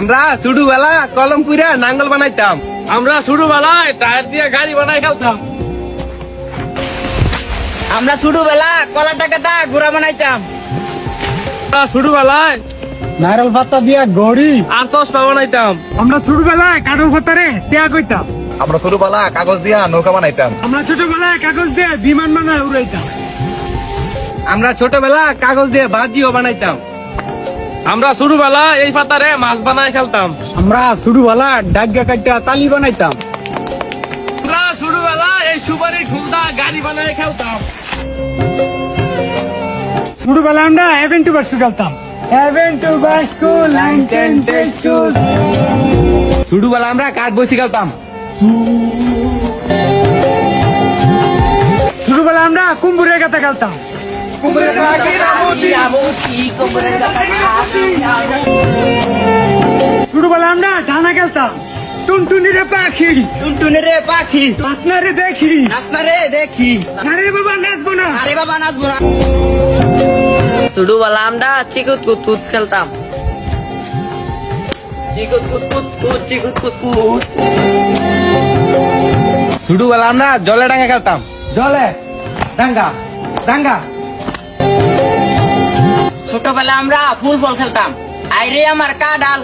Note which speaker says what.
Speaker 1: আমরা ছোটবেলা কলম পুরা নাঙ্গল বানাইতাম।
Speaker 2: আমরা ছোটবেলায় টায়ার দিয়ে গাড়ি বানাই খেলতাম।
Speaker 3: আমরা ছোটবেলা কলা টাকাটা ঘোড়া বানাইতাম।
Speaker 2: আমরা ছোটবেলায়
Speaker 4: নারকেল পাতা দিয়া গড়ি।
Speaker 2: আর চশমা বানাইতাম।
Speaker 4: আমরা ছোটবেলায় কাঠের পাতারে টেয়া কইতাম।
Speaker 5: আমরা ছোটবেলা কাগজ দিয়া নৌকা বানাইতাম।
Speaker 4: আমরা ছোটবেলায় কাগজ দিয়ে বিমান বানায় উড়াইতাম।
Speaker 1: আমরা ছোটবেলা কাগজ দিয়ে বাজিও বানাইতাম।
Speaker 2: আমরা ছোটবেলায় এই পাতারে মাছ বানাই খেলতাম।
Speaker 4: আমরা ছোটবেলা ডাগ্গা কাটা তালি বানাইতাম।
Speaker 2: আমরা ছোটবেলায় এই সুপারি ঠুলদা গাড়ি বানাই খেলতাম।
Speaker 4: ছোটবেলা আমরা হেভেন টু বাস্কু খেলতাম। হেভেন টু বাস্কু লাইন টেন টেস্কু।
Speaker 1: ছোটবেলা আমরা কাঠ বসি খেলতাম।
Speaker 4: ছোটবেলা আমরা কুম্ভুরের কাছে খেলতাম। ছোটবেলা আমরা ডানা খেলতাম। টুনটুনি রে পাখি,
Speaker 3: টুনটুনি রে পাখি,
Speaker 4: নাচনা রে দেখি।
Speaker 3: নাচনা রে দেখি।
Speaker 4: আরে বাবা নাচবো না।
Speaker 3: আরে বাবা নাচবো না।
Speaker 6: ছোটবেলা আমরা চিকুত কুত খেলতাম। চিকুত কুত চিকুত কুত।
Speaker 1: ছোটবেলা আমরা জলে ডাঙ্গা খেলতাম। জলে ডাঙ্গা ডাঙ্গা।
Speaker 3: ছোটবেলা আমরা ফুল ফল খেলতাম। আইরে আমার কাডাল।